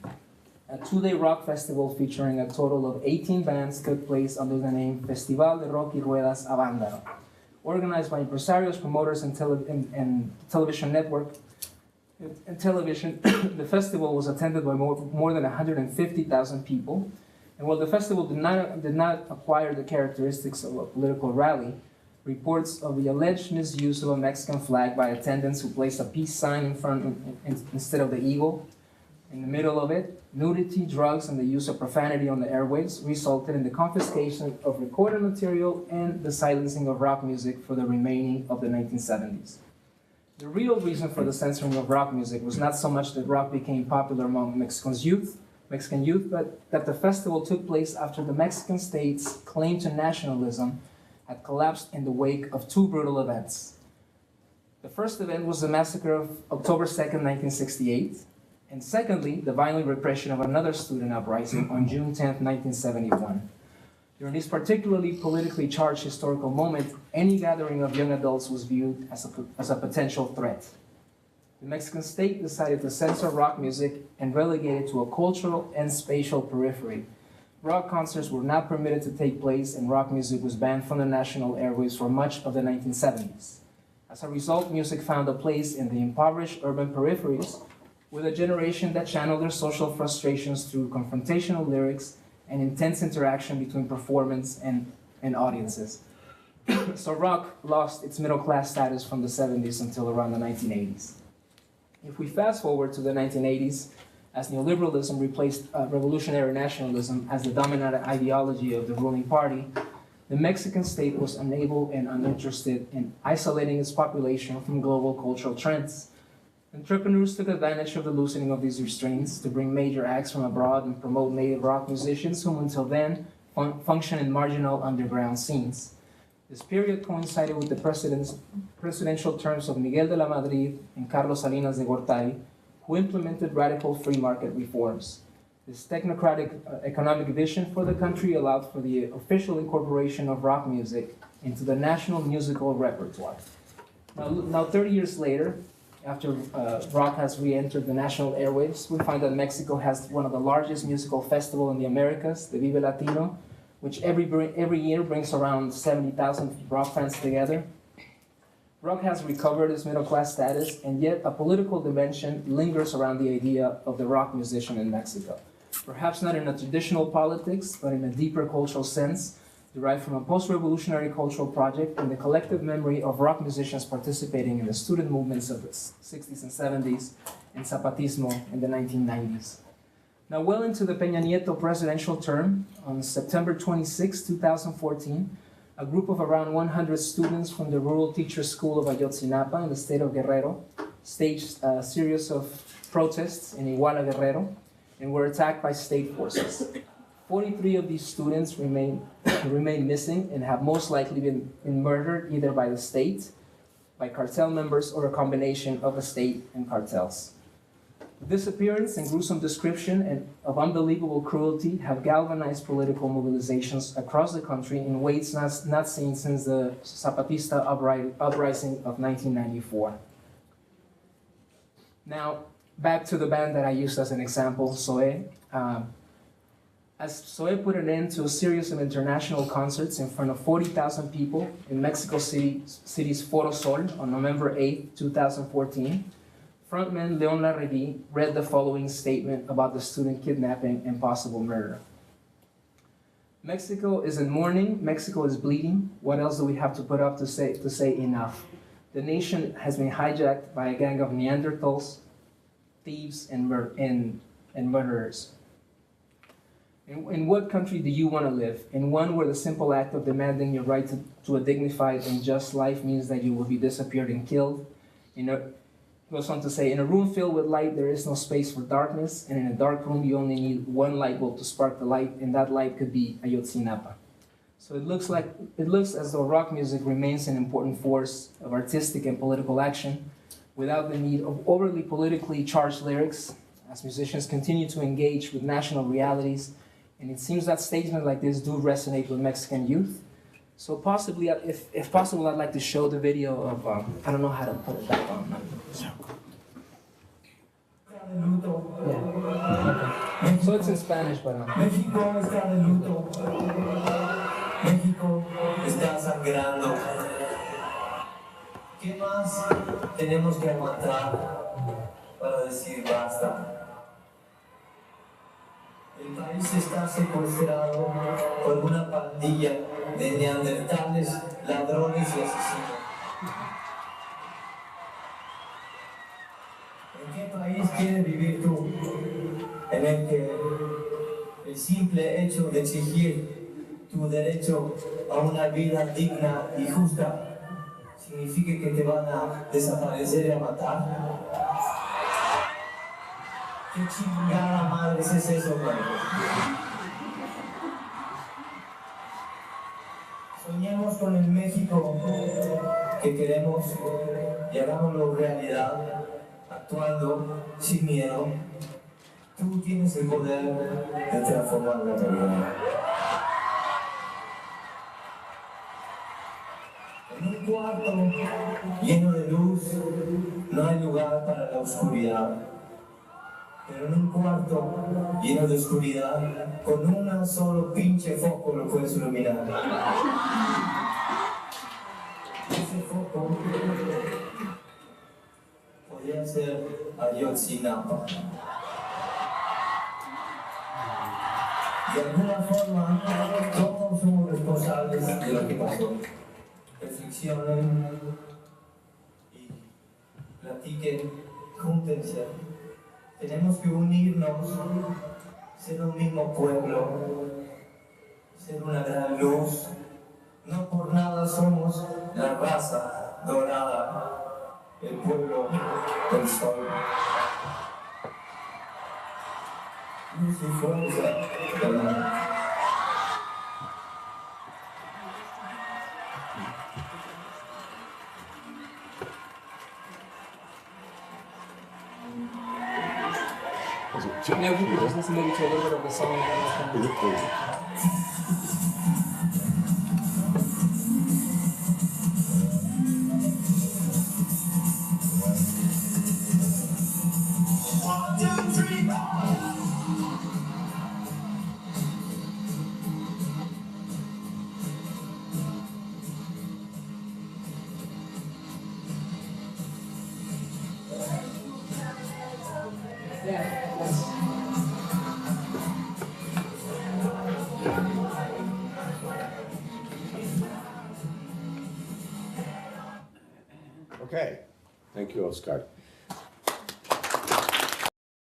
A two-day rock festival featuring a total of 18 bands took place under the name Festival de Rock y Ruedas Abandonment, organized by impresarios, promoters, and television network. In television, the festival was attended by more than 150,000 people. And while the festival did not acquire the characteristics of a political rally, reports of the alleged misuse of a Mexican flag by attendants who placed a peace sign in front instead of the eagle in the middle of it, nudity, drugs, and the use of profanity on the airwaves resulted in the confiscation of recorded material and the silencing of rock music for the remaining of the 1970s. The real reason for the censoring of rock music was not so much that rock became popular among Mexican youth, but that the festival took place after the Mexican state's claim to nationalism had collapsed in the wake of two brutal events. The first event was the massacre of October 2nd, 1968, and secondly, the violent repression of another student uprising on June 10th, 1971. During this particularly politically charged historical moment, any gathering of young adults was viewed as a potential threat. The Mexican state decided to censor rock music and relegate it to a cultural and spatial periphery. Rock concerts were not permitted to take place, and rock music was banned from the national airwaves for much of the 1970s. As a result, music found a place in the impoverished urban peripheries, with a generation that channeled their social frustrations through confrontational lyrics and intense interaction between performance and audiences. So rock lost its middle-class status from the 70s until around the 1980s. If we fast forward to the 1980s, as neoliberalism replaced revolutionary nationalism as the dominant ideology of the ruling party, the Mexican state was unable and uninterested in isolating its population from global cultural trends. Entrepreneurs took advantage of the loosening of these restraints to bring major acts from abroad and promote native rock musicians whom until then functioned in marginal underground scenes. This period coincided with the presidential terms of Miguel de la Madrid and Carlos Salinas de Gortari, who implemented radical free market reforms. This technocratic economic vision for the country allowed for the official incorporation of rock music into the national musical repertoire. Now 30 years later, after rock has re-entered the national airwaves, we find that Mexico has one of the largest musical festivals in the Americas, the Vive Latino, which every year brings around 70,000 rock fans together. Rock has recovered its middle-class status, and yet a political dimension lingers around the idea of the rock musician in Mexico. Perhaps not in a traditional politics, but in a deeper cultural sense, derived from a post-revolutionary cultural project and the collective memory of rock musicians participating in the student movements of the 60s and 70s and Zapatismo in the 1990s. Now, well into the Peña Nieto presidential term, on September 26, 2014, a group of around 100 students from the Rural Teachers School of Ayotzinapa in the state of Guerrero staged a series of protests in Iguala, Guerrero, and were attacked by state forces. 43 of these students remain missing and have most likely been murdered either by the state, by cartel members, or a combination of the state and cartels. Disappearance and gruesome description of unbelievable cruelty have galvanized political mobilizations across the country in ways not seen since the Zapatista uprising of 1994. Now, back to the band that I used as an example, Zoe. As Zoe put an end to a series of international concerts in front of 40,000 people in Mexico City's Foro Sol on November 8, 2014, frontman Leon Larrevie read the following statement about the student kidnapping and possible murder. Mexico is in mourning, Mexico is bleeding. What else do we have to put up to say enough? The nation has been hijacked by a gang of Neanderthals, thieves, and murderers. In what country do you want to live? In one where the simple act of demanding your right to a dignified and just life means that you will be disappeared and killed? Goes on to say, in a room filled with light, there is no space for darkness, and in a dark room, you only need one light bulb to spark the light, and that light could be Ayotzinapa. So it looks as though rock music remains an important force of artistic and political action, without the need of overly politically charged lyrics, as musicians continue to engage with national realities. And it seems that statements like this do resonate with Mexican youth. So possibly, if possible, I'd like to show the video of, I don't know how to put it back on. Yeah. Okay. So it's in Spanish, but México está de luto. México está sangrando. ¿Qué más tenemos que aguantar para decir basta? El país está secuestrado por una pandilla de neandertales, ladrones y asesinos. ¿En qué país quieres vivir tú? En el que el simple hecho de exigir tu derecho a una vida digna y justa significa que te van a desaparecer y a matar. ¿Qué chingada madre es eso, madre? Soñemos con el México que queremos y hagámoslo realidad, actuando sin miedo. Tú tienes el poder de transformar la realidad. En un cuarto lleno de luz no hay lugar para la oscuridad. Pero en un cuarto lleno de oscuridad, con un solo pinche foco lo puedes iluminar. Ese foco podría ser Ayotzinapa. De alguna forma, todos somos responsables de lo que pasó. Reflexionen y platiquen, júntense. Tenemos que unirnos, ser un mismo pueblo, ser una gran luz. No por nada somos la raza dorada, el pueblo del sol. Luz y fuerza, ¿verdad? maybe we could just listen maybe to a little bit of the song. And Okay, thank you, Oscar.